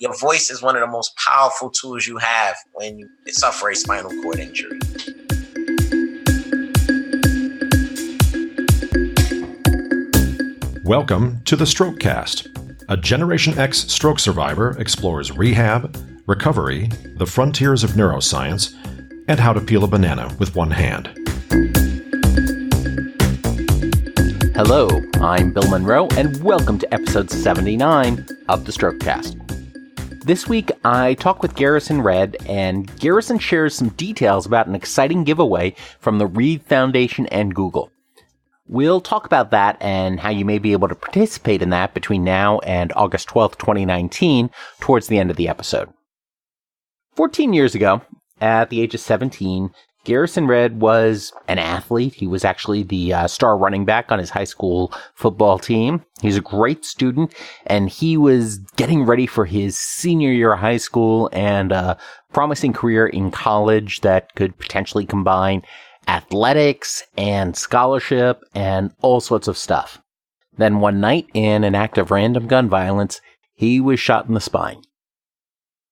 your voice is one of the most powerful tools you have when you suffer a spinal cord injury. Welcome to the Strokecast. A Generation X stroke survivor explores rehab, recovery, the frontiers of neuroscience, and how to peel a banana with one hand. Hello, I'm Bill Monroe, and welcome to episode 79 of the Strokecast. This week, I talk with Garrison Red, and Garrison shares some details about an exciting giveaway from the Reed Foundation and Google. We'll talk about that and how you may be able to participate in that between now and August 12th, 2019, towards the end of the episode. 14 years ago, at the age of 17, Garrison Red was an athlete. He was actually the star running back on his high school football team. He's a great student, and he was getting ready for his senior year of high school and a promising career in college that could potentially combine athletics and scholarship and all sorts of stuff. Then one night, in an act of random gun violence, he was shot in the spine.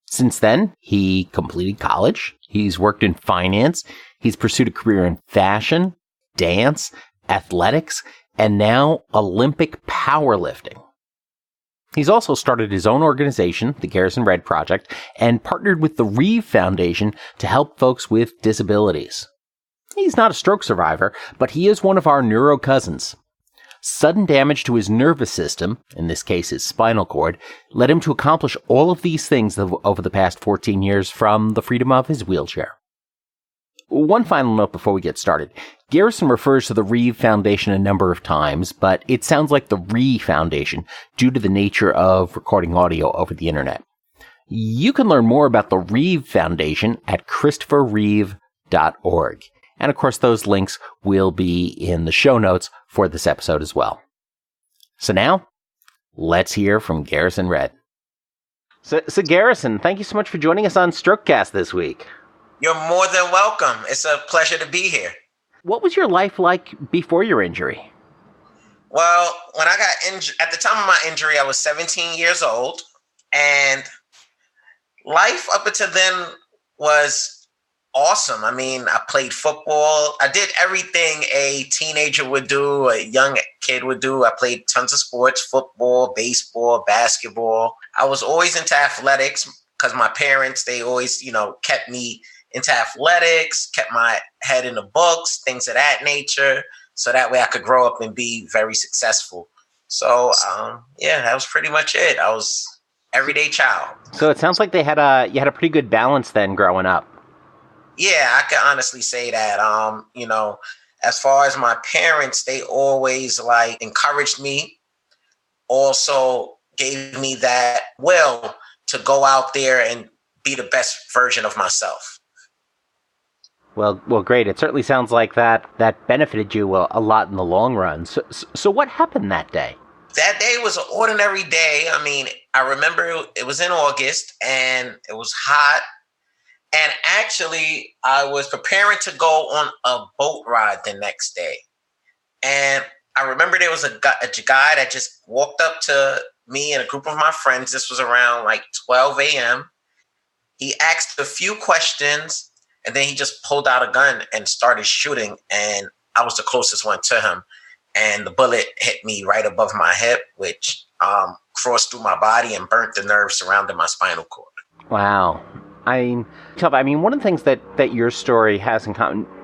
Since then, he completed college, he's worked in finance, he's pursued a career in fashion, dance, athletics, and now Olympic powerlifting. He's also started his own organization, the Garrison Red Project, and partnered with the Reed Foundation to help folks with disabilities. He's not a stroke survivor, but he is one of our neuro cousins. Sudden damage to his nervous system, in this case his spinal cord, led him to accomplish all of these things over the past 14 years from the freedom of his wheelchair. One final note before we get started. Garrison refers to the Reed Foundation a number of times, but it sounds like the Reed Foundation due to the nature of recording audio over the internet. You can learn more about the Reed Foundation at christopherreeve.org. And of course, those links will be in the show notes for this episode as well. So now, let's hear from Garrison Red. So Garrison, thank you so much for joining us on Strokecast this week. You're more than welcome. It's a pleasure to be here. What was your life like before your injury? Well, when I got injured, at the time of my injury, I was 17 years old. And life up until then was awesome. I mean, I played football. I did everything a teenager would do, a young kid would do. I played tons of sports, football, baseball, basketball. I was always into athletics because my parents, they always, kept me into athletics, kept my head in the books, things of that nature. So that way I could grow up and be very successful. So, that was pretty much it. I was everyday child. So it sounds like you had a pretty good balance then growing up. Yeah, I can honestly say that. As far as my parents, they always encouraged me, also gave me that will to go out there and be the best version of myself. Well, great. It certainly sounds like that benefited you a lot in the long run. So what happened that day? That day was an ordinary day. I mean, I remember it was in August and it was hot. And actually, I was preparing to go on a boat ride the next day. And I remember there was a guy that just walked up to me and a group of my friends. This was around 12 a.m. He asked a few questions, and then he just pulled out a gun and started shooting. And I was the closest one to him. And the bullet hit me right above my hip, which crossed through my body and burnt the nerve surrounding my spinal cord. Wow. I mean, one of the things that your story has in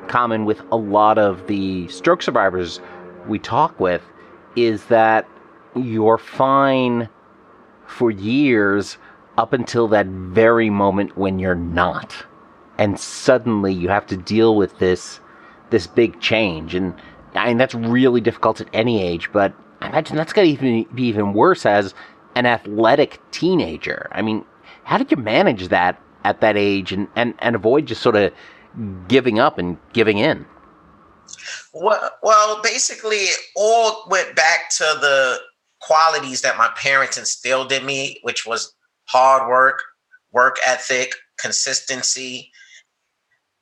common with a lot of the stroke survivors we talk with is that you're fine for years up until that very moment when you're not. And suddenly you have to deal with this big change. And I mean, that's really difficult at any age, but I imagine that's going to be even worse as an athletic teenager. I mean, how did you manage that at that age and avoid just sort of giving up and giving in? Well, basically, it all went back to the qualities that my parents instilled in me, which was hard work, work ethic, consistency.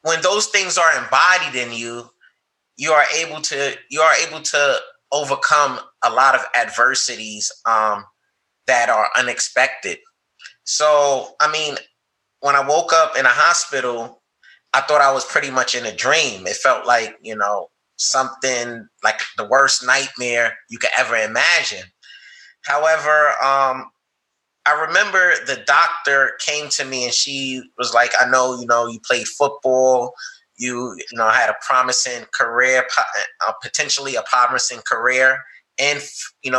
When those things are embodied in you, you are able to overcome a lot of adversities that are unexpected. So, I mean, when I woke up in a hospital, I thought I was pretty much in a dream. It felt like, something like the worst nightmare you could ever imagine. However, I remember the doctor came to me and she was like, I know, you played football, had a promising career, potentially a promising career in,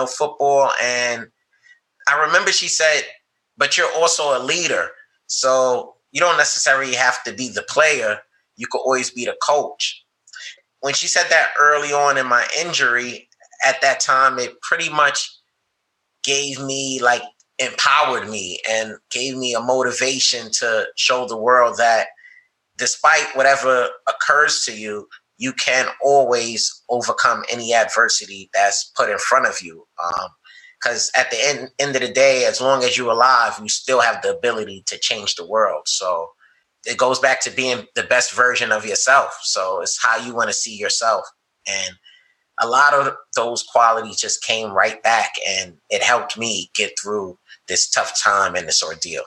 football. And I remember she said, but you're also a leader. So you don't necessarily have to be the player. You could always be the coach. When she said that early on in my injury, at that time, it pretty much empowered me and gave me a motivation to show the world that despite whatever occurs to you, you can always overcome any adversity that's put in front of you. Because at the end of the day, as long as you're alive, you still have the ability to change the world. So it goes back to being the best version of yourself. So it's how you want to see yourself. And a lot of those qualities just came right back, and it helped me get through this tough time and this ordeal.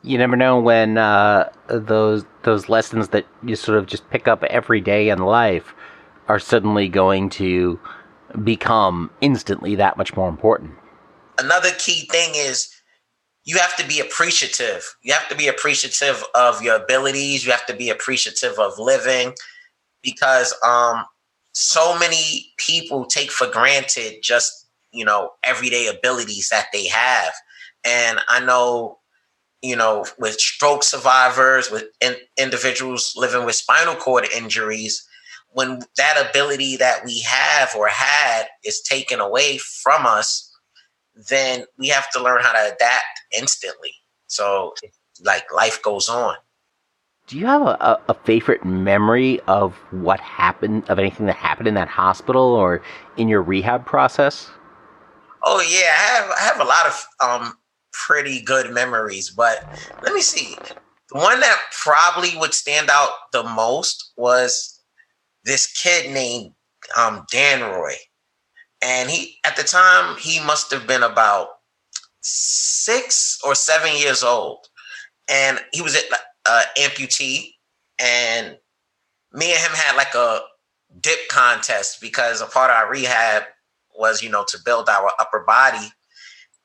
You never know when those lessons that you sort of just pick up every day in life are suddenly going to become instantly that much more important. Another key thing is you have to be appreciative. You have to be appreciative of your abilities. You have to be appreciative of living, because so many people take for granted just, everyday abilities that they have. And I know, with stroke survivors, with individuals living with spinal cord injuries, when that ability that we have or had is taken away from us, then we have to learn how to adapt instantly. So life goes on. Do you have a favorite memory of what happened, of anything that happened in that hospital or in your rehab process? Oh yeah, I have a lot of pretty good memories, but let me see. The one that probably would stand out the most was this kid named Dan Roy. And at the time, he must have been about 6 or 7 years old. And he was an amputee. And me and him had like a dip contest, because a part of our rehab was, to build our upper body.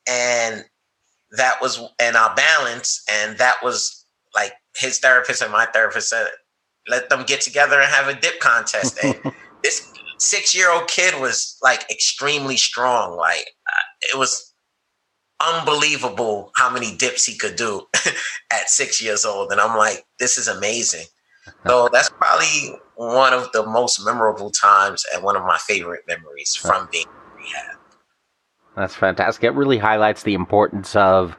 And that was, and our balance. And that was like his therapist and my therapist said, let them get together and have a dip contest. And this 6-year-old kid was like extremely strong. Like it was unbelievable how many dips he could do at 6 years old. And I'm like, this is amazing. So that's probably one of the most memorable times and one of my favorite memories from being in rehab. That's fantastic. It really highlights the importance of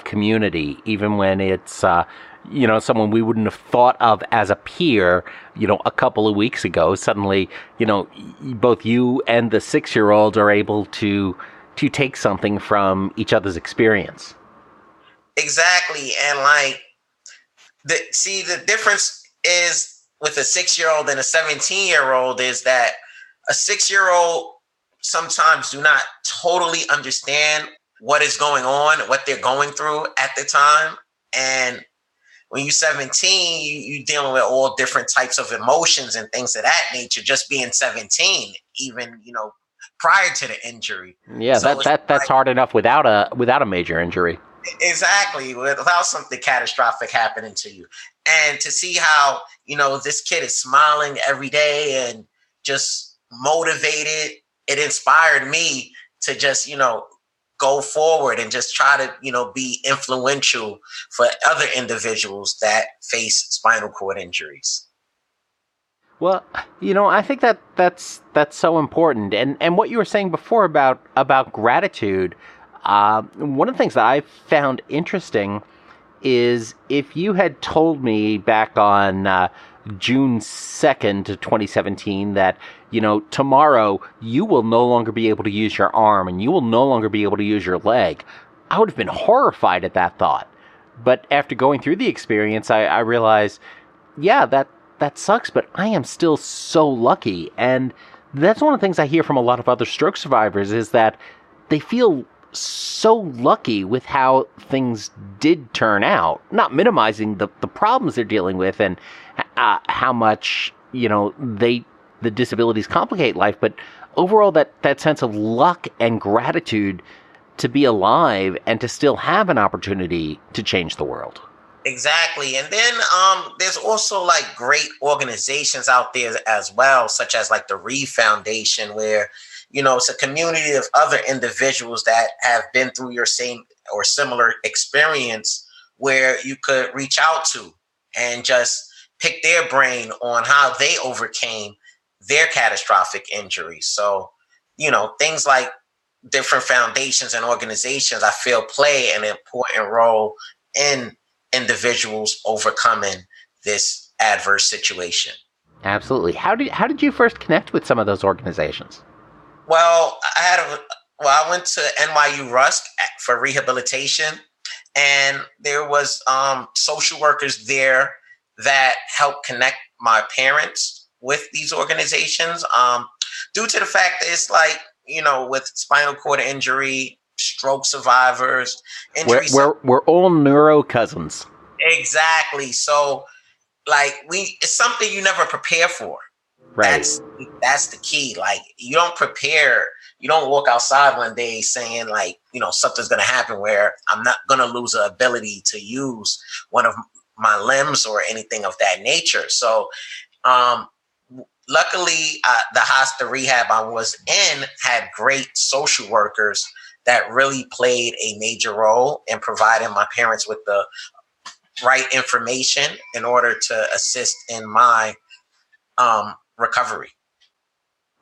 community, even when it's someone we wouldn't have thought of as a peer, a couple of weeks ago. Suddenly, both you and the 6-year-old are able to take something from each other's experience. Exactly. And the difference is with a 6-year-old and a 17-year-old is that a 6-year-old sometimes do not totally understand what is going on, what they're going through at the time. And when you're 17, you're dealing with all different types of emotions and things of that nature, just being 17, even, prior to the injury. Yeah, so that's hard enough without a major injury. Exactly, without something catastrophic happening to you. And to see how, this kid is smiling every day and just motivated, it inspired me to just, go forward and just try to, be influential for other individuals that face spinal cord injuries. Well, I think that's so important. And what you were saying before about gratitude, one of the things that I found interesting is if you had told me back on June 2nd, 2017, that, tomorrow you will no longer be able to use your arm and you will no longer be able to use your leg, I would have been horrified at that thought. But after going through the experience, I realized, yeah, that sucks, but I am still so lucky. And that's one of the things I hear from a lot of other stroke survivors is that they feel so lucky with how things did turn out, not minimizing the problems they're dealing with and how much, the disabilities complicate life, but overall that sense of luck and gratitude to be alive and to still have an opportunity to change the world. Exactly. And then there's also like great organizations out there as well, such as like the Reed Foundation, where, it's a community of other individuals that have been through your same or similar experience where you could reach out to and just pick their brain on how they overcame their catastrophic injuries. So, things like different foundations and organizations, I feel, play an important role in individuals overcoming this adverse situation. Absolutely. How did you first connect with some of those organizations? Well, I went to NYU Rusk for rehabilitation, and there was social workers there that helped connect my parents with these organizations. Due to the fact that it's like, with spinal cord injury, stroke survivors, injuries. We're all neuro cousins. Exactly. So, like, it's something you never prepare for. Right. That's the key. Like, you don't prepare. You don't walk outside one day saying like, something's going to happen where I'm not going to lose the ability to use one of my limbs or anything of that nature. So, luckily, the rehab I was in had great social workers that really played a major role in providing my parents with the right information in order to assist in my recovery.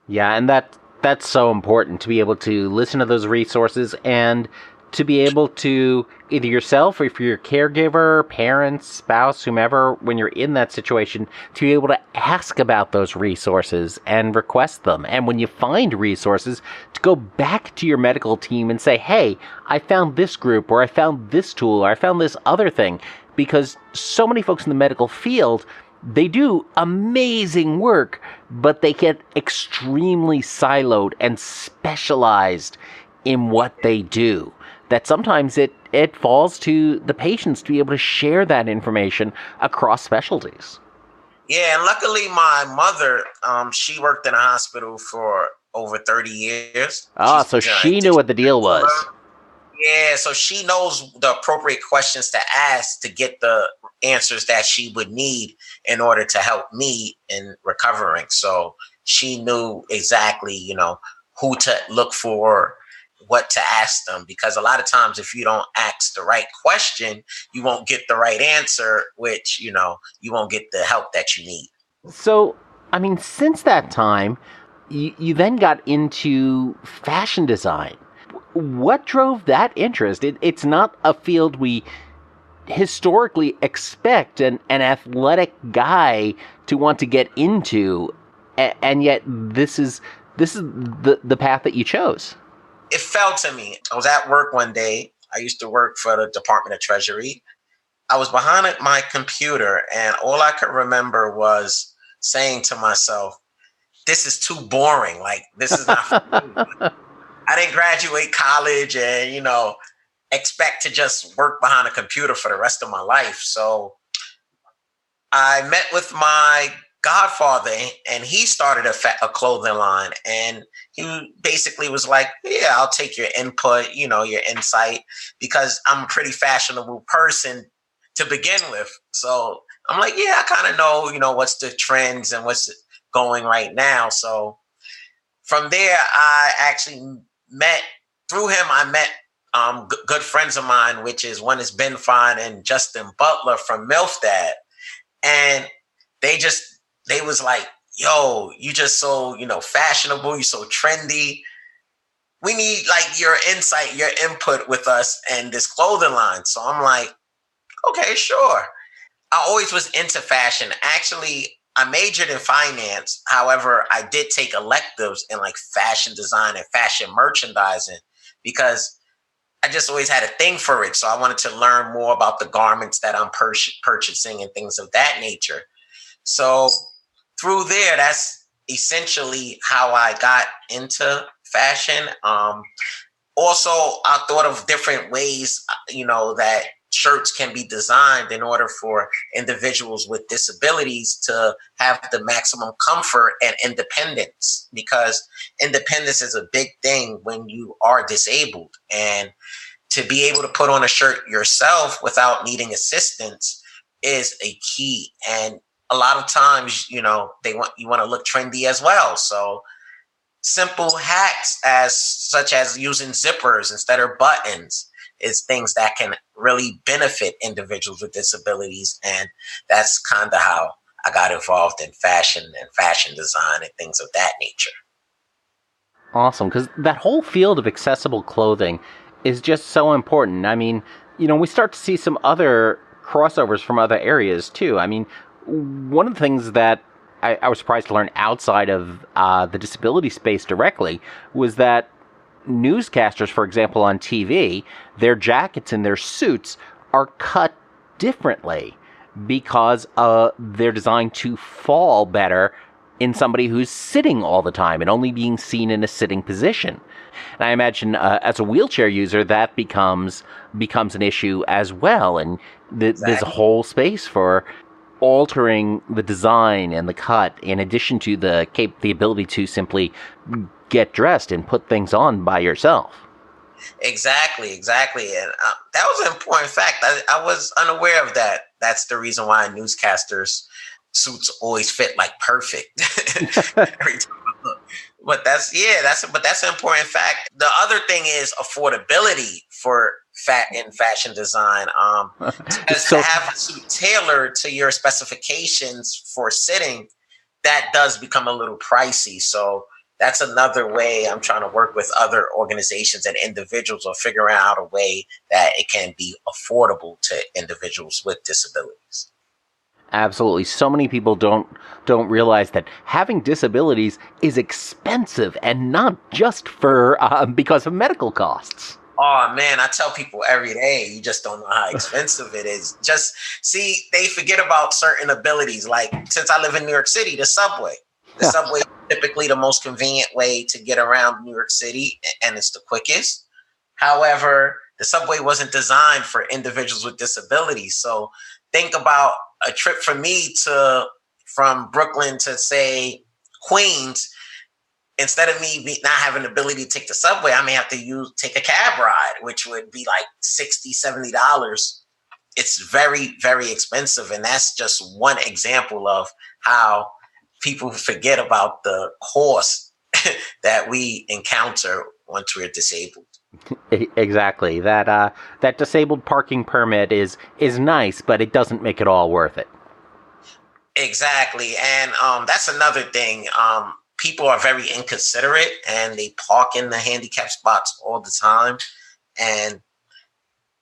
Yeah, and that's so important to be able to listen to those resources and to be able to, either yourself or if you're a caregiver, parents, spouse, whomever, when you're in that situation, to be able to ask about those resources and request them. And when you find resources, to go back to your medical team and say, hey, I found this group, or I found this tool, or I found this other thing. Because so many folks in the medical field, they do amazing work, but they get extremely siloed and specialized in what they do. That sometimes it falls to the patients to be able to share that information across specialties. Yeah, and luckily my mother, she worked in a hospital for over 30 years. So she knew what the deal was. Yeah, so she knows the appropriate questions to ask to get the answers that she would need in order to help me in recovering. So she knew exactly, who to look for, what to ask them, because a lot of times if you don't ask the right question, you won't get the right answer, which, you won't get the help that you need. So, since that time, you then got into fashion design. What drove that interest? It's not a field we historically expect an athletic guy to want to get into, and yet this is the path that you chose. It fell to me. I was at work one day. I used to work for the Department of Treasury. I was behind my computer, and all I could remember was saying to myself, this is too boring. Like, this is not for me. I didn't graduate college and, expect to just work behind a computer for the rest of my life. So I met with my godfather, and he started a clothing line, and he basically was like, yeah, I'll take your input, your insight, because I'm a pretty fashionable person to begin with. So I'm like, yeah, I kind of know, what's the trends and what's going right now. So from there, I actually through him, I met good friends of mine, which is one is Ben Fine and Justin Butler from MILFDAD. And they was like, yo, you just so, fashionable, you so trendy. We need like your insight, your input with us and this clothing line. So I'm like, okay, sure. I always was into fashion. Actually, I majored in finance. However, I did take electives in like fashion design and fashion merchandising because I just always had a thing for it. So I wanted to learn more about the garments that I'm purchasing and things of that nature. So through there, that's essentially how I got into fashion. Also, I thought of different ways, that shirts can be designed in order for individuals with disabilities to have the maximum comfort and independence, because independence is a big thing when you are disabled. And to be able to put on a shirt yourself without needing assistance is a key. And a lot of times, you want to look trendy as well. So simple hacks such as using zippers instead of buttons is things that can really benefit individuals with disabilities. And that's kind of how I got involved in fashion and fashion design and things of that nature. Awesome, because that whole field of accessible clothing is just so important. I mean, we start to see some other crossovers from other areas too. I mean, one of the things that I was surprised to learn outside of the disability space directly was that newscasters, for example, on TV, their jackets and their suits are cut differently because they're designed to fall better in somebody who's sitting all the time and only being seen in a sitting position. And I imagine as a wheelchair user, that becomes an issue as well. And there's a whole space for altering the design and the cut, in addition to the ability to simply get dressed and put things on by yourself. Exactly. And that was an important fact. I was unaware of that. That's the reason why newscasters' suits always fit like perfect every time I look. But that's an important fact. The other thing is affordability in fashion design. To have a suit tailored to your specifications for sitting, that does become a little pricey. So that's another way I'm trying to work with other organizations and individuals on figuring out a way that it can be affordable to individuals with disabilities. Absolutely. So many people don't realize that having disabilities is expensive, and not just for because of medical costs. Oh man, I tell people every day, you just don't know how expensive it is. Just see, they forget about certain abilities. Like, since I live in New York City, the subway is typically the most convenient way to get around New York City, and it's the quickest. However, the subway wasn't designed for individuals with disabilities. So think about a trip for me from Brooklyn to, say, Queens. Instead of me not having the ability to take the subway, I may have to take a cab ride, which would be like $60, $70. It's very, very expensive. And that's just one example of how people forget about the cost that we encounter once we're disabled. Exactly. That disabled parking permit is nice, but it doesn't make it all worth it. Exactly. And that's another thing. People are very inconsiderate, and they park in the handicap spots all the time, and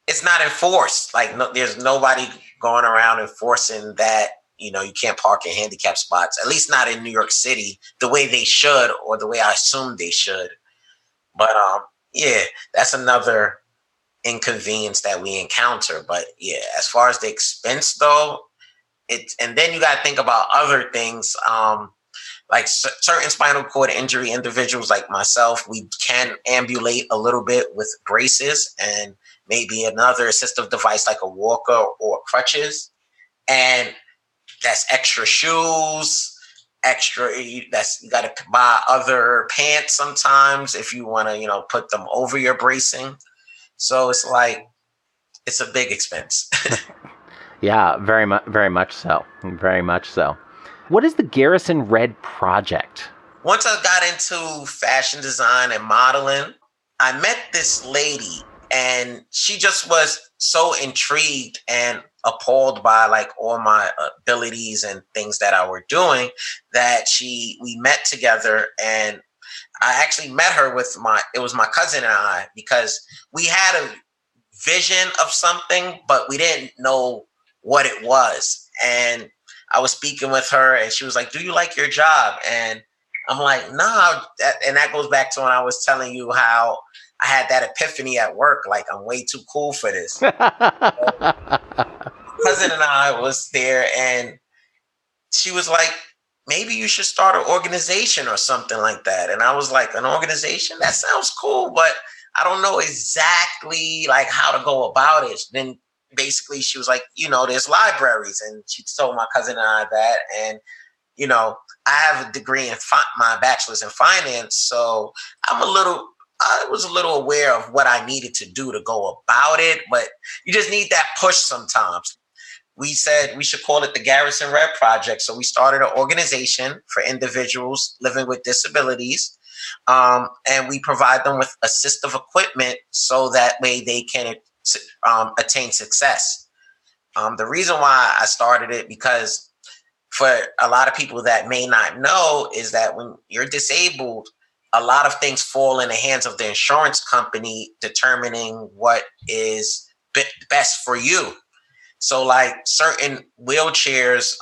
it's not enforced. Like, there's nobody going around enforcing that, you can't park in handicap spots, at least not in New York City, the way they should, or the way I assume they should. But yeah, that's another inconvenience that we encounter. But yeah, as far as the expense though, and then you got to think about other things. Like certain spinal cord injury individuals like myself, we can ambulate a little bit with braces and maybe another assistive device like a walker or crutches. And that's extra shoes, you got to buy other pants sometimes if you want to, put them over your bracing. So it's like, it's a big expense. Yeah, very much so. Very much so. What is the Garrison Red project? Once I got into fashion design and modeling, I met this lady, and she just was so intrigued and appalled by like all my abilities and things that I were doing that we met together. And I actually met her it was my cousin and I, because we had a vision of something, but we didn't know what it was. And I was speaking with her, and she was like, "Do you like your job?" And I'm like, "Nah." And that goes back to when I was telling you how I had that epiphany at work, like, I'm way too cool for this. So, my cousin and I was there, and she was like, "Maybe you should start an organization or something like that." And I was like, "An organization? That sounds cool, but I don't know exactly like how to go about it. Then basically she was like, there's libraries. And she told my cousin and I that. And, I have a degree in my bachelor's in finance. So I was a little aware of what I needed to do to go about it. But you just need that push sometimes. We said we should call it the Garrison Red Project. So we started an organization for individuals living with disabilities. And we provide them with assistive equipment so that way they can attain success. The reason why I started it, because for a lot of people that may not know, is that when you're disabled, a lot of things fall in the hands of the insurance company determining what is best for you. So like certain wheelchairs,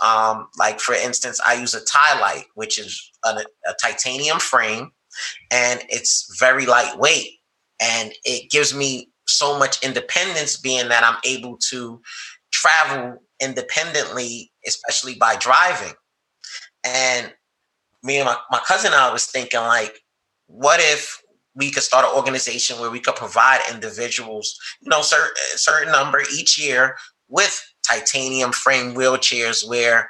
like for instance, I use a tie light, which is a titanium frame, and it's very lightweight. And it gives me so much independence, being that I'm able to travel independently, especially by driving. And me and my cousin and I was thinking, like, what if we could start an organization where we could provide individuals, certain number each year with titanium frame wheelchairs where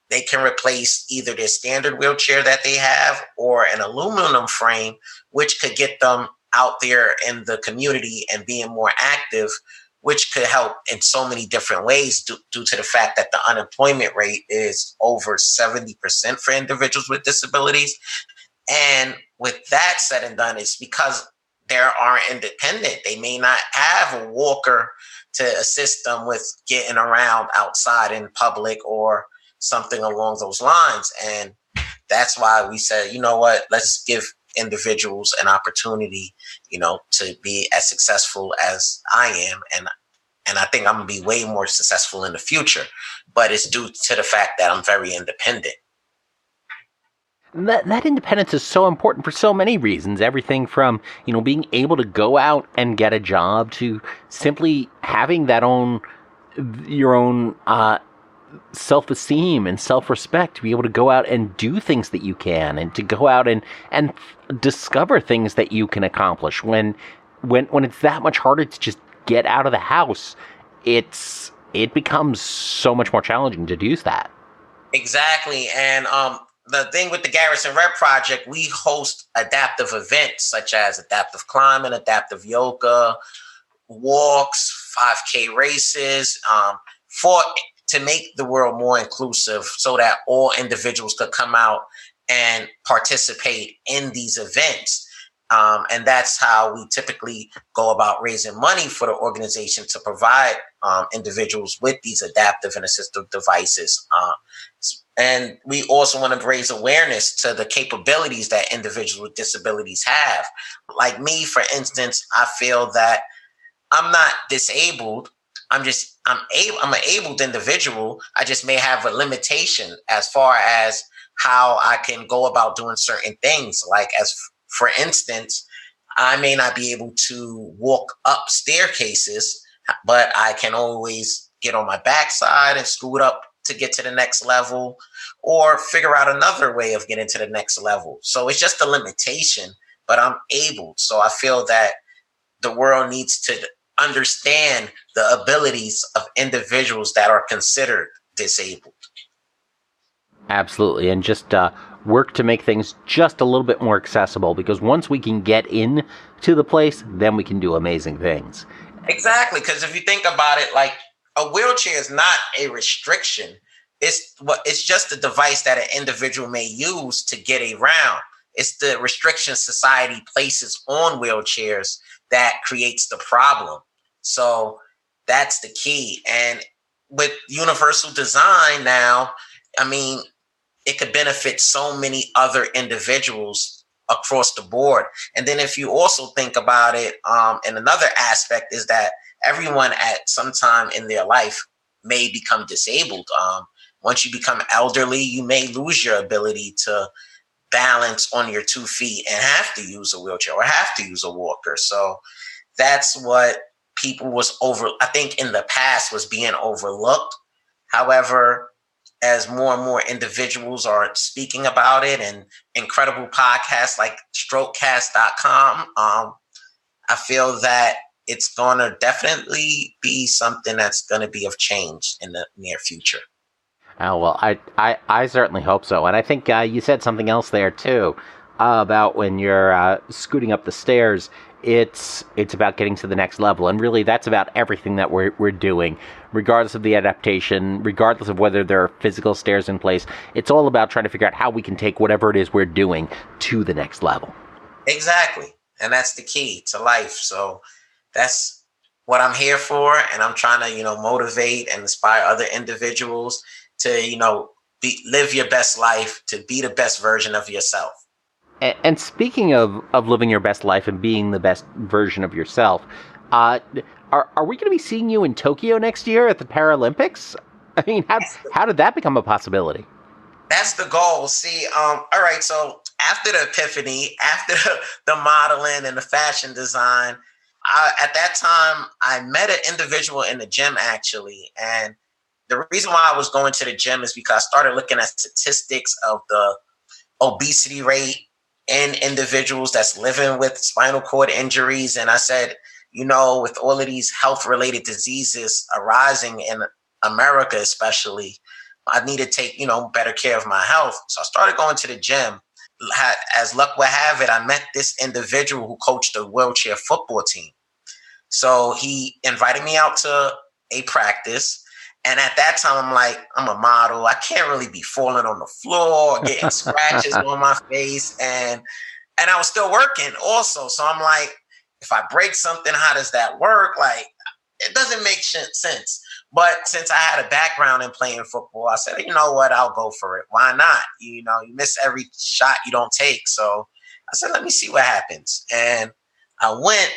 they can replace either their standard wheelchair that they have or an aluminum frame, which could get them out there in the community and being more active, which could help in so many different ways due to the fact that the unemployment rate is over 70% for individuals with disabilities. And with that said and done, it's because they are independent. They may not have a walker to assist them with getting around outside in public or something along those lines. And that's why we said, you know what, let's give individuals an opportunity, to be as successful as I am. And I think I'm going to be way more successful in the future. But it's due to the fact that I'm very independent. That independence is so important for so many reasons. Everything from, being able to go out and get a job to simply having your own self-esteem and self-respect to be able to go out and do things that you can, and to go out and discover things that you can accomplish. When it's that much harder to just get out of the house, it becomes so much more challenging to do that. Exactly. And the thing with the Garrison Red Project, we host adaptive events such as adaptive climbing, adaptive yoga, walks, 5K races, to make the world more inclusive so that all individuals could come out and participate in these events. And that's how we typically go about raising money for the organization to provide individuals with these adaptive and assistive devices. And we also want to raise awareness to the capabilities that individuals with disabilities have. Like me, for instance, I feel that I'm not disabled. I'm an abled individual. I just may have a limitation as far as how I can go about doing certain things. Like, as for instance, I may not be able to walk up staircases, but I can always get on my backside and scoot up to get to the next level, or figure out another way of getting to the next level. So it's just a limitation, but I'm able. So I feel that the world needs to understand the abilities of individuals that are considered disabled. Absolutely. And just work to make things just a little bit more accessible, because once we can get in to the place, then we can do amazing things. Exactly. Because if you think about it, like, a wheelchair is not a restriction. It's just a device that an individual may use to get around. It's the restriction society places on wheelchairs that creates the problem. So that's the key. And with universal design now, I mean, it could benefit so many other individuals across the board. And then if you also think about it, and another aspect is that everyone at some time in their life may become disabled. Once you become elderly, you may lose your ability to balance on your 2 feet and have to use a wheelchair or have to use a walker. So that's what I think in the past was being overlooked. However, as more and more individuals are speaking about it, and incredible podcasts like strokecast.com, I feel that it's going to definitely be something that's going to be of change in the near future. Oh, well, I certainly hope so. And I think you said something else there, too, about when you're scooting up the stairs. It's about getting to the next level. And really, that's about everything that we're doing, regardless of the adaptation, regardless of whether there are physical stairs in place. It's all about trying to figure out how we can take whatever it is we're doing to the next level. Exactly. And that's the key to life. So that's what I'm here for. And I'm trying to, motivate and inspire other individuals to, live your best life, to be the best version of yourself. And speaking of living your best life and being the best version of yourself, are we going to be seeing you in Tokyo next year at the Paralympics? I mean, how did that become a possibility? That's the goal. See, all right. So after the epiphany, after the modeling and the fashion design, at that time, I met an individual in the gym, actually. And the reason why I was going to the gym is because I started looking at statistics of the obesity rate in individuals that's living with spinal cord injuries. And I said, with all of these health-related diseases arising in America especially, I need to take, better care of my health. So I started going to the gym. As luck would have it, I met this individual who coached a wheelchair football team. So he invited me out to a practice. And at that time, I'm like, I'm a model. I can't really be falling on the floor, getting scratches on my face. And I was still working also. So I'm like, if I break something, how does that work? Like, it doesn't make sense. But since I had a background in playing football, I said, you know what? I'll go for it. Why not? You miss every shot you don't take. So I said, let me see what happens. And I went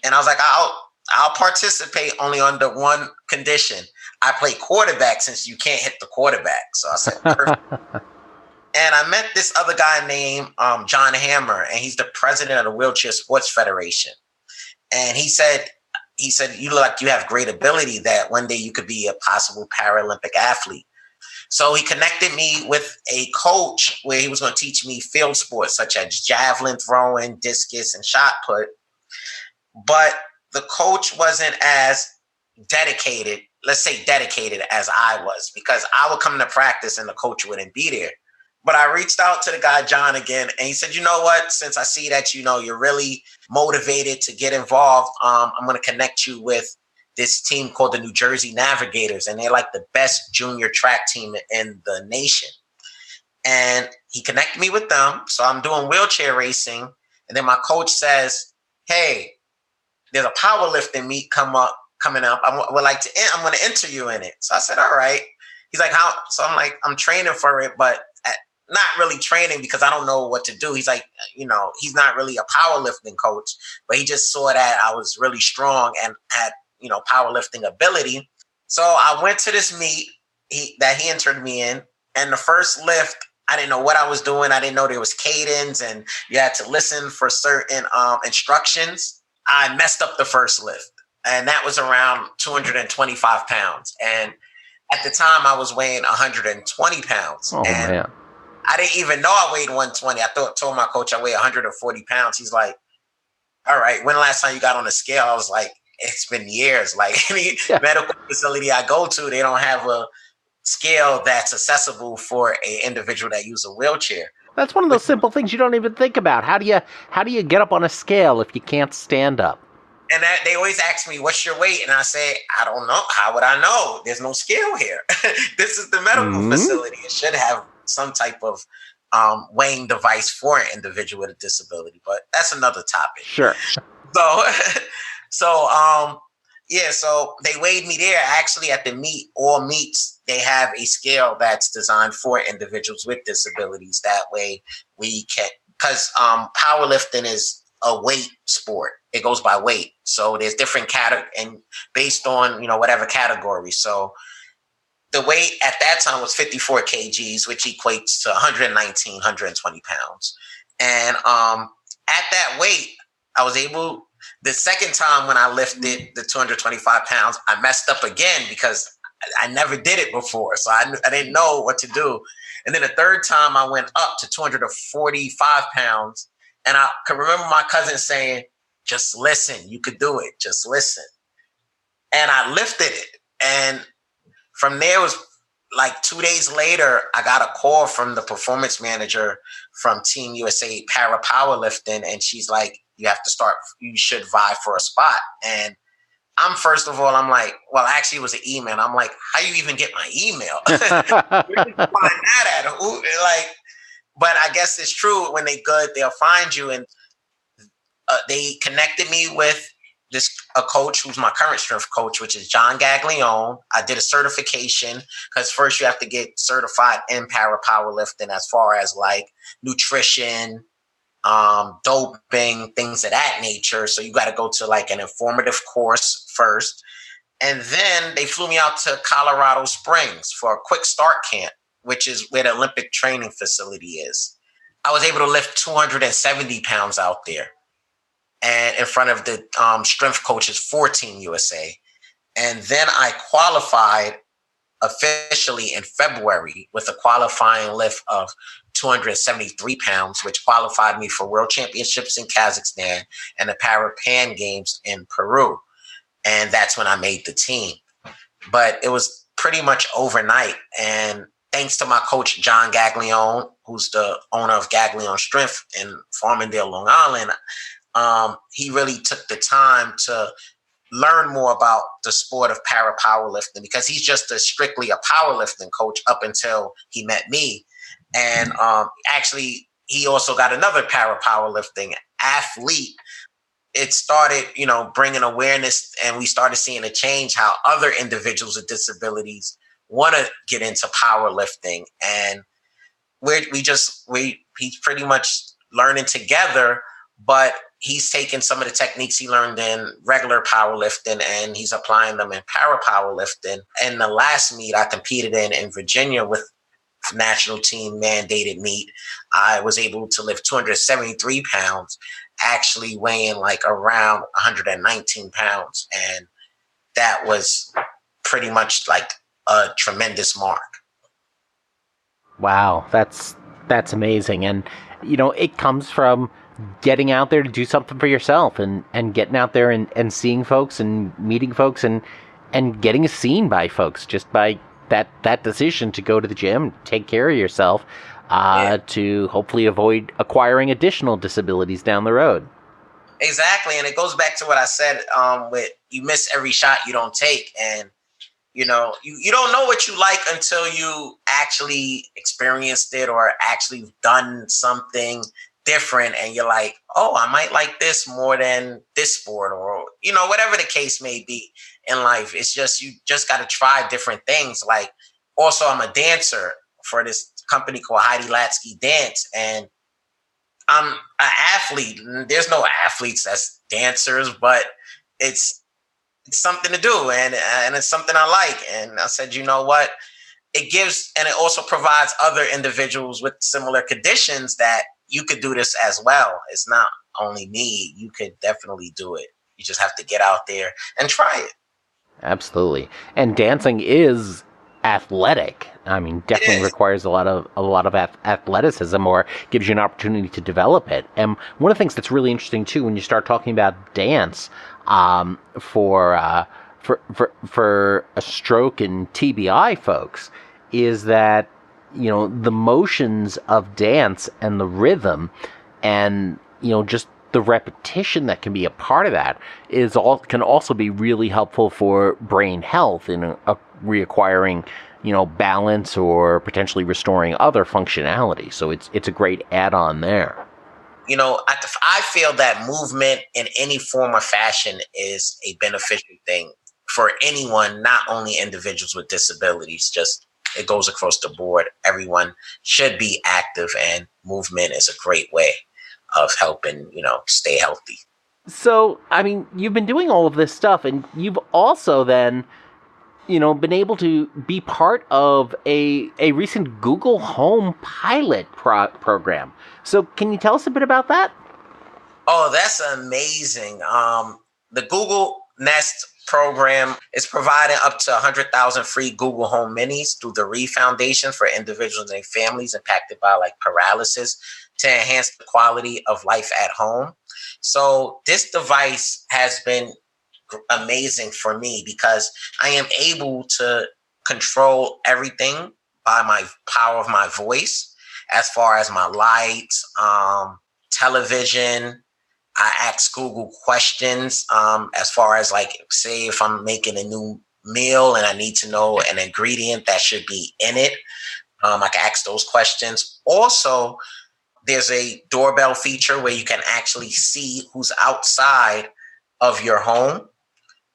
and I was like, I'll participate only under one condition. I play quarterback since you can't hit the quarterback. So I said, perfect. And I met this other guy named John Hammer, and he's the president of the Wheelchair Sports Federation. And he said, you look like you have great ability, that one day you could be a possible Paralympic athlete. So he connected me with a coach where he was going to teach me field sports such as javelin throwing, discus, and shot put. But the coach wasn't as dedicated as I was, because I would come to practice and the coach wouldn't be there. But I reached out to the guy, John, again, and he said, you know what, since I see that, you're really motivated to get involved, I'm going to connect you with this team called the New Jersey Navigators, and they're like the best junior track team in the nation. And he connected me with them. So I'm doing wheelchair racing. And then my coach says, hey, there's a powerlifting meet coming up. I'm going to enter you in it. So I said, all right. He's like, how? So I'm like, I'm training for it, but not really training because I don't know what to do. He's like, he's not really a powerlifting coach, but he just saw that I was really strong and had, powerlifting ability. So I went to this meet that he entered me in. And the first lift, I didn't know what I was doing. I didn't know there was cadence and you had to listen for certain instructions. I messed up the first lift, and that was around 225 pounds. And at the time I was weighing 120 pounds. Oh, and man. I didn't even know I weighed 120. I told my coach I weigh 140 pounds. He's like, all right, when the last time you got on the scale? I was like, it's been years. Like any medical facility I go to, they don't have a scale that's accessible for an individual that uses a wheelchair. That's one of those simple things you don't even think about. How do you get up on a scale if you can't stand up? And they always ask me, what's your weight? And I say, I don't know. How would I know? There's no scale here. This is the medical facility. It should have some type of weighing device for an individual with a disability, but that's another topic. Sure. So they weighed me there. Actually, at the meet, all meets, they have a scale that's designed for individuals with disabilities. That way we can, because powerlifting is a weight sport. It goes by weight. So there's different categories and based on, whatever category. So the weight at that time was 54 kgs, which equates to 119, 120 pounds. And at that weight, I was able, the second time when I lifted the 225 pounds, I messed up again because I never did it before. So I didn't know what to do. And then the third time I went up to 245 pounds. And I can remember my cousin saying, just listen. You could do it. Just listen. And I lifted it. And from there, it was like 2 days later, I got a call from the performance manager from Team USA Para Powerlifting. And she's like, you should vie for a spot. And first of all, I'm like, well, actually, it was an email. I'm like, how you even get my email? Where did you find that at? But I guess it's true. When they good, they'll find you. And they connected me with a coach who's my current strength coach, which is John Gaglione. I did a certification because first you have to get certified in para powerlifting as far as like nutrition, doping, things of that nature. So you got to go to like an informative course first. And then they flew me out to Colorado Springs for a quick start camp, which is where the Olympic training facility is. I was able to lift 270 pounds out there and in front of the strength coaches for Team USA. And then I qualified officially in February with a qualifying lift of 273 pounds, which qualified me for World Championships in Kazakhstan and the Paralympic Games in Peru. And that's when I made the team. But it was pretty much overnight. And thanks to my coach, John Gaglione, who's the owner of Gaglione Strength in Farmingdale, Long Island, he really took the time to learn more about the sport of para powerlifting because he's just strictly a powerlifting coach up until he met me. And actually, he also got another para powerlifting athlete. It started, bringing awareness, and we started seeing a change how other individuals with disabilities want to get into powerlifting. And he's pretty much learning together, but he's taking some of the techniques he learned in regular powerlifting and he's applying them in para powerlifting. And the last meet I competed in Virginia with national team mandated meet, I was able to lift 273 pounds, actually weighing like around 119 pounds. And that was pretty much like a tremendous mark. Wow, that's amazing. And, it comes from getting out there to do something for yourself and getting out there and seeing folks and meeting folks and getting seen by folks just by that decision to go to the gym, take care of yourself, to hopefully avoid acquiring additional disabilities down the road. Exactly. And it goes back to what I said, with you miss every shot you don't take. And, you don't know what you like until you actually experienced it or actually done something different. And you're like, oh, I might like this more than this sport or, whatever the case may be in life. It's just, you just got to try different things. Like also I'm a dancer for this company called Heidi Latsky Dance. And I'm an athlete. There's no athletes that's dancers, but it's something to do. And it's something I like. And I said, you know what? It gives, and it also provides other individuals with similar conditions that you could do this as well. It's not only me. You could definitely do it. You just have to get out there and try it. Absolutely. And dancing is athletic. I mean, definitely requires a lot of athleticism, or gives you an opportunity to develop it. And one of the things that's really interesting too, when you start talking about dance, for a stroke and TBI folks, is that the motions of dance and the rhythm, and just the repetition that can be a part of that can also be really helpful for brain health in reacquiring balance or potentially restoring other functionality. So it's a great add-on there. I feel that movement in any form or fashion is a beneficial thing for anyone, not only individuals with disabilities. Just it goes across the board. Everyone should be active, and movement is a great way of helping, stay healthy. So, I mean, you've been doing all of this stuff, and you've also then, been able to be part of a recent Google Home pilot program. So can you tell us a bit about that? Oh, that's amazing. The Google Nest program is providing up to 100,000 free Google Home Minis through the Reed Foundation for individuals and their families impacted by like paralysis. to enhance the quality of life at home. So this device has been amazing for me because I am able to control everything by my power of my voice, as far as my lights, television. I ask Google questions, as far as, like, say if I'm making a new meal and I need to know an ingredient that should be in it. I can ask those questions. Also, there's a doorbell feature where you can actually see who's outside of your home,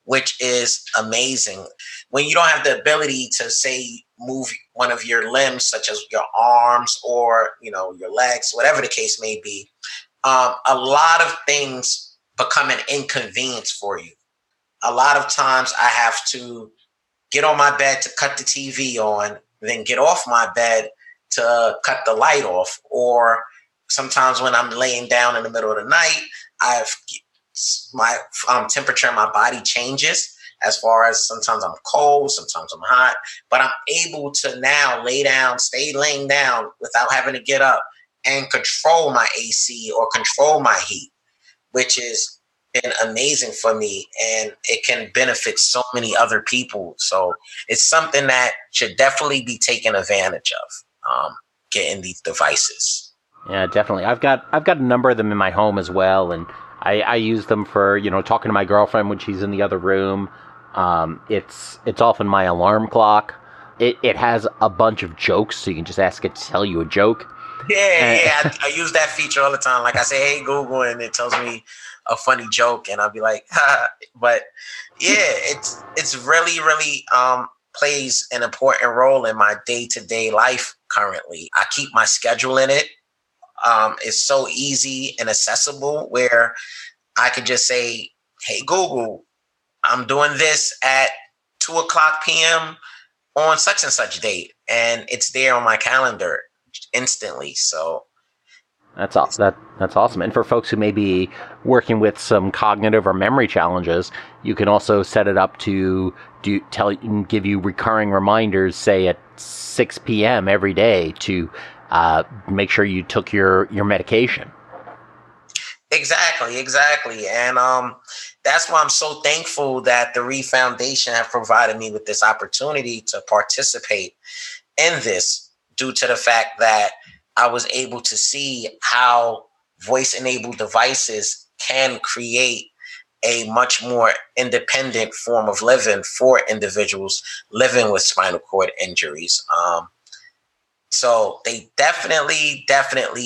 which is amazing. When you don't have the ability to, say, move one of your limbs, such as your arms or, your legs, whatever the case may be, a lot of things become an inconvenience for you. A lot of times I have to get on my bed to cut the TV on, then get off my bed to cut the light off. Or sometimes when I'm laying down in the middle of the night, my temperature in my body changes, as far as sometimes I'm cold, sometimes I'm hot, but I'm able to now stay laying down without having to get up and control my AC or control my heat, which has been amazing for me, and it can benefit so many other people. So it's something that should definitely be taken advantage of, getting these devices. Yeah, definitely. I've got a number of them in my home as well, and I use them for, talking to my girlfriend when she's in the other room. It's often my alarm clock. It has a bunch of jokes, so you can just ask it to tell you a joke. Yeah. I use that feature all the time. Like, I say, "Hey, Google," and it tells me a funny joke, and I'll be like, ha. But yeah, it's really, really plays an important role in my day-to-day life currently. I keep my schedule in it. It's so easy and accessible where I could just say, "Hey, Google, I'm doing this at 2:00 p.m. on such and such date," and it's there on my calendar instantly. So that's awesome. And for folks who may be working with some cognitive or memory challenges, you can also set it up to give you recurring reminders, say at 6 p.m. every day, to make sure you took your medication. Exactly. And that's why I'm so thankful that the Reed Foundation have provided me with this opportunity to participate in this, due to the fact that I was able to see how voice-enabled devices can create a much more independent form of living for individuals living with spinal cord injuries. So they definitely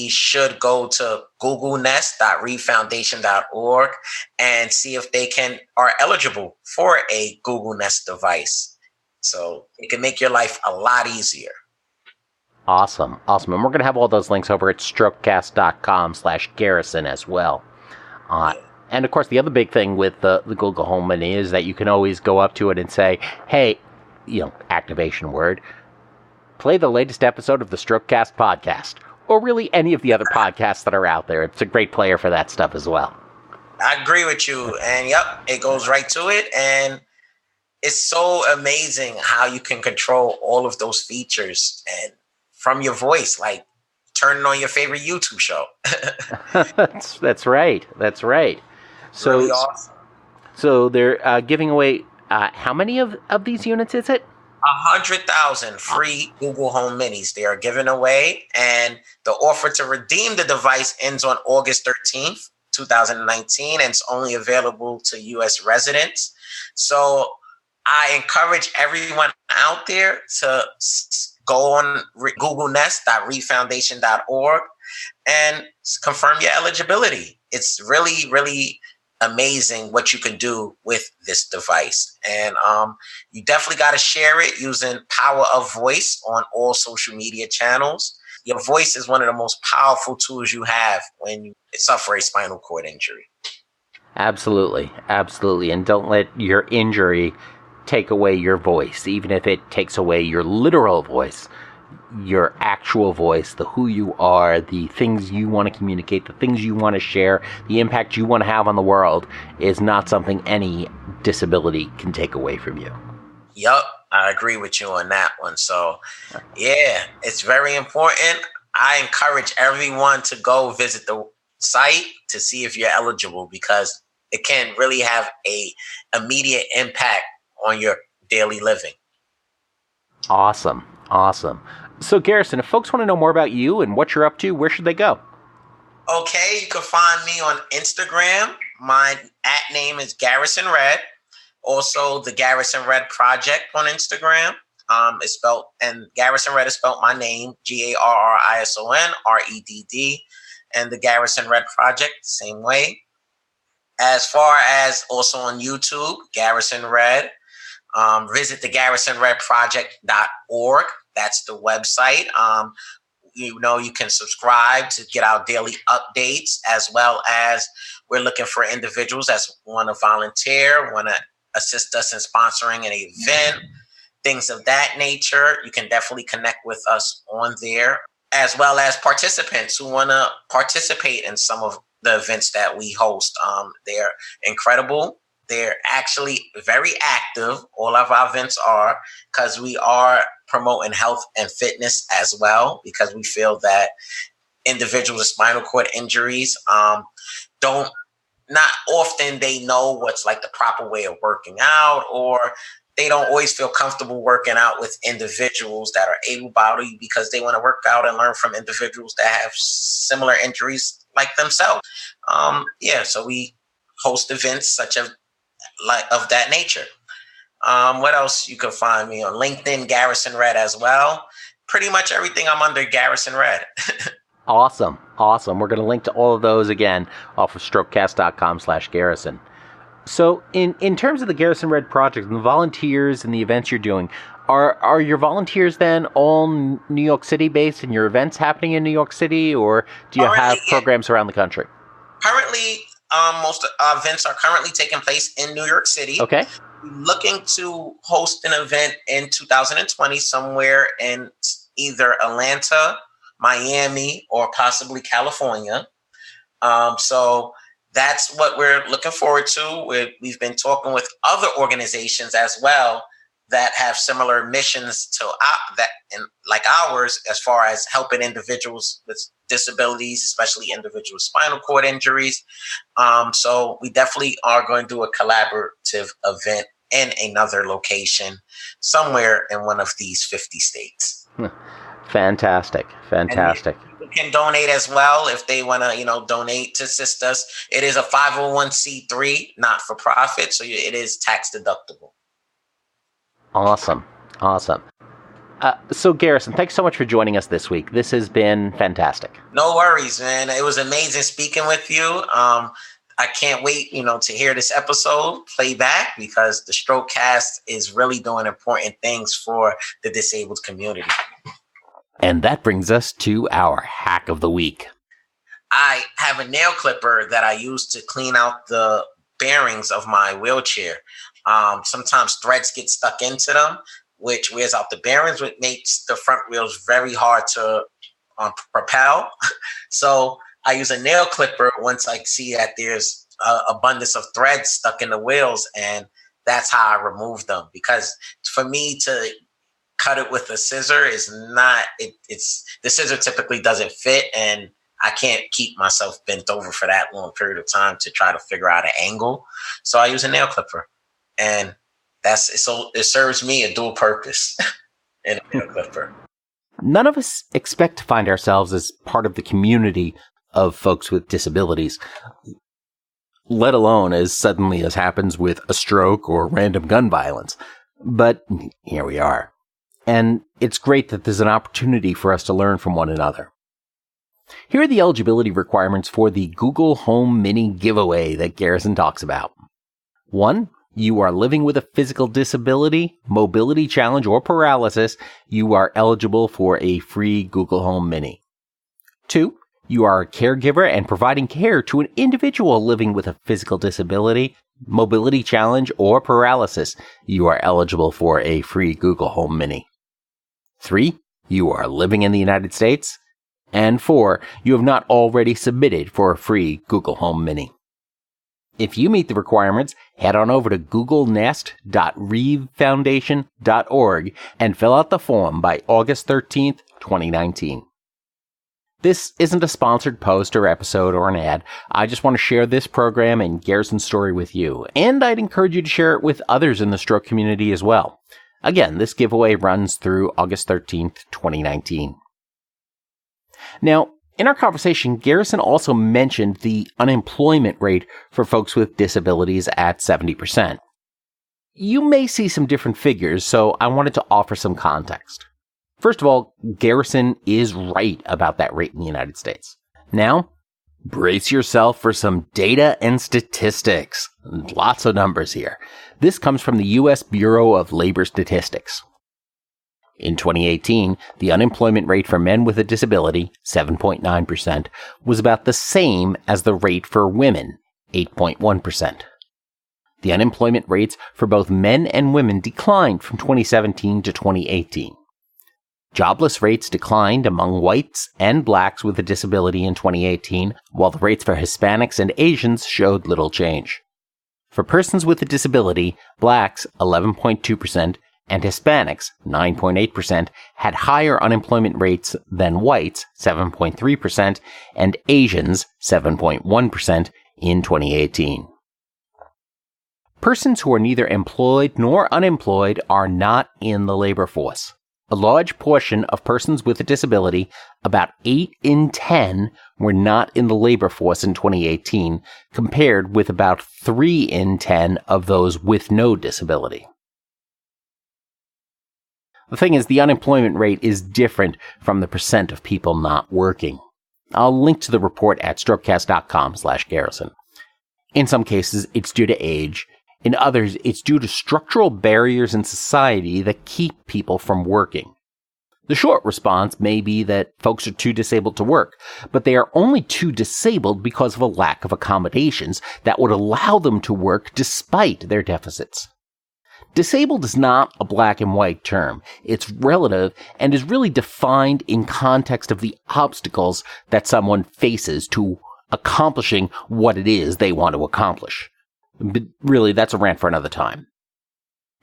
should go to googlenest.reedfoundation.org and see if they are eligible for a Google Nest device. So it can make your life a lot easier. Awesome. And we're going to have all those links over at strokecast.com/Garrison as well. And of course, the other big thing with the Google Home Mini is that you can always go up to it and say, "Hey," activation word, "play the latest episode of the Strokecast podcast," or really any of the other podcasts that are out there. It's a great player for that stuff as well. I agree with you. And it goes right to it. And it's so amazing how you can control all of those features and from your voice, like turning on your favorite YouTube show. That's right. So, really awesome. So they're giving away, how many of these units is it? 100,000 free Google Home Minis they are giving away, and the offer to redeem the device ends on August 13th, 2019, and it's only available to U.S. residents. So I encourage everyone out there to go on googlenest.reedfoundation.org and confirm your eligibility. It's really, really amazing what you can do with this device. And you definitely got to share it using Power of Voice on all social media channels. Your voice is one of the most powerful tools you have when you suffer a spinal cord injury. Absolutely. And don't let your injury take away your voice, even if it takes away your literal voice. Your actual voice, the who you are, the things you want to communicate, the things you want to share, the impact you want to have on the world is not something any disability can take away from you. Yup, I agree with you on that one. So, yeah, it's very important. I encourage everyone to go visit the site to see if you're eligible, because it can really have a immediate impact on your daily living. Awesome. So Garrison, if folks want to know more about you and what you're up to, where should they go? Okay, you can find me on Instagram. My @name is Garrison Red. Also, the Garrison Red Project on Instagram is spelled, and Garrison Red is spelled my name, GarrisonRedd, and the Garrison Red Project, same way. As far as also on YouTube, Garrison Red, visit the GarrisonRedProject.org. That's the website. You can subscribe to get our daily updates, as well as we're looking for individuals that want to volunteer, want to assist us in sponsoring an event, things of that nature. You can definitely connect with us on there, as well as participants who want to participate in some of the events that we host. They're incredible. They're actually very active. All of our events are, because we are promoting health and fitness as well, because we feel that individuals with spinal cord injuries not often they know what's like the proper way of working out, or they don't always feel comfortable working out with individuals that are able-bodied, because they want to work out and learn from individuals that have similar injuries like themselves. So we host events such as of that nature. What else? You can find me on LinkedIn, Garrison Red as well. Pretty much everything I'm under Garrison Red. Awesome. We're going to link to all of those again off of strokecast.com/Garrison. So in terms of the Garrison Red Project and the volunteers and the events you're doing, are your volunteers then all New York City based and your events happening in New York City, or do you have programs around the country? Currently, most events are currently taking place in New York City. Okay. We're looking to host an event in 2020 somewhere in either Atlanta, Miami, or possibly California. So that's what we're looking forward to. We've been talking with other organizations as well that have similar missions to like ours, as far as helping individuals with disabilities, especially individuals with spinal cord injuries. So we definitely are going to do a collaborative event in another location somewhere in one of these 50 states. Fantastic. And people can donate as well if they want to, donate to assist us. It is a 501c3, not for profit, so it is tax deductible. Awesome. So Garrison, thanks so much for joining us this week. This has been fantastic. No worries, man. It was amazing speaking with you. I can't wait, to hear this episode play back, because the Strokecast is really doing important things for the disabled community. And that brings us to our hack of the week. I have a nail clipper that I use to clean out the bearings of my wheelchair. Sometimes threads get stuck into them, which wears out the bearings, which makes the front wheels very hard to propel. So I use a nail clipper once I see that there's an abundance of threads stuck in the wheels, and that's how I remove them. Because for me to cut it with a scissor is not, the scissor typically doesn't fit, and I can't keep myself bent over for that long period of time to try to figure out an angle. So I use a nail clipper, and it serves me a dual purpose in a nail clipper. None of us expect to find ourselves as part of the community of folks with disabilities, let alone as suddenly as happens with a stroke or random gun violence. But here we are. And it's great that there's an opportunity for us to learn from one another. Here are the eligibility requirements for the Google Home Mini giveaway that Garrison talks about. 1. You are living with a physical disability, mobility challenge, or paralysis. You are eligible for a free Google Home Mini. 2. You are a caregiver and providing care to an individual living with a physical disability, mobility challenge, or paralysis. You are eligible for a free Google Home Mini. 3. You are living in the United States. And 4. You have not already submitted for a free Google Home Mini. If you meet the requirements, head on over to googlenest.reevefoundation.org and fill out the form by August 13th, 2019. This isn't a sponsored post or episode or an ad. I just want to share this program and Garrison's story with you, and I'd encourage you to share it with others in the stroke community as well. Again, this giveaway runs through August 13th, 2019. Now, in our conversation, Garrison also mentioned the unemployment rate for folks with disabilities at 70%. You may see some different figures, so I wanted to offer some context. First of all, Garrison is right about that rate in the United States. Now, brace yourself for some data and statistics. Lots of numbers here. This comes from the U.S. Bureau of Labor Statistics. In 2018, the unemployment rate for men with a disability, 7.9%, was about the same as the rate for women, 8.1%. The unemployment rates for both men and women declined from 2017 to 2018. Jobless rates declined among whites and blacks with a disability in 2018, while the rates for Hispanics and Asians showed little change. For persons with a disability, blacks, 11.2%, and Hispanics, 9.8%, had higher unemployment rates than whites, 7.3%, and Asians, 7.1%, in 2018. Persons who are neither employed nor unemployed are not in the labor force. A large portion of persons with a disability, about 8 in 10, were not in the labor force in 2018, compared with about 3 in 10 of those with no disability. The thing is, the unemployment rate is different from the percent of people not working. I'll link to the report at strokecast.com/Garrison. In some cases, it's due to age. In others, it's due to structural barriers in society that keep people from working. The short response may be that folks are too disabled to work, but they are only too disabled because of a lack of accommodations that would allow them to work despite their deficits. Disabled is not a black and white term. It's relative and is really defined in context of the obstacles that someone faces to accomplishing what it is they want to accomplish. But really, that's a rant for another time.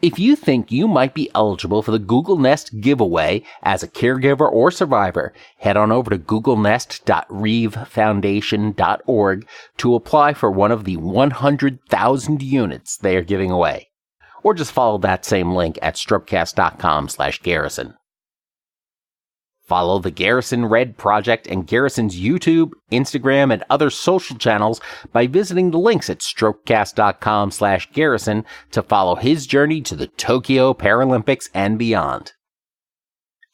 If you think you might be eligible for the Google Nest giveaway as a caregiver or survivor, head on over to googlenest.reevefoundation.org to apply for one of the 100,000 units they are giving away. Or just follow that same link at strokecast.com/Garrison. Follow the Garrison Red Project and Garrison's YouTube, Instagram, and other social channels by visiting the links at strokecast.com/Garrison to follow his journey to the Tokyo Paralympics and beyond.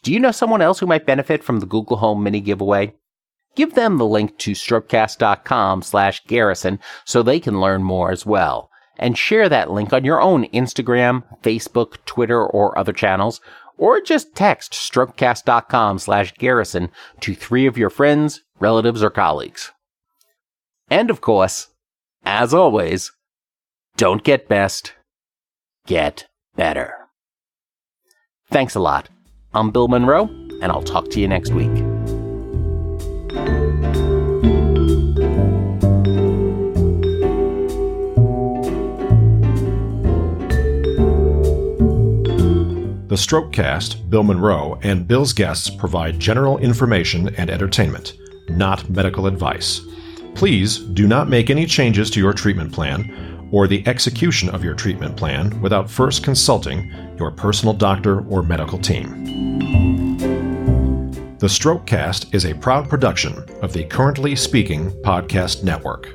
Do you know someone else who might benefit from the Google Home mini giveaway? Give them the link to strokecast.com/Garrison so they can learn more as well. And share that link on your own Instagram, Facebook, Twitter, or other channels, or just text strokecast.com/Garrison to 3 of your friends, relatives, or colleagues. And of course, as always, don't get best, get better. Thanks a lot. I'm Bill Monroe, and I'll talk to you next week. The Strokecast, Bill Monroe, and Bill's guests provide general information and entertainment, not medical advice. Please do not make any changes to your treatment plan or the execution of your treatment plan without first consulting your personal doctor or medical team. The Strokecast is a proud production of the Currently Speaking Podcast Network.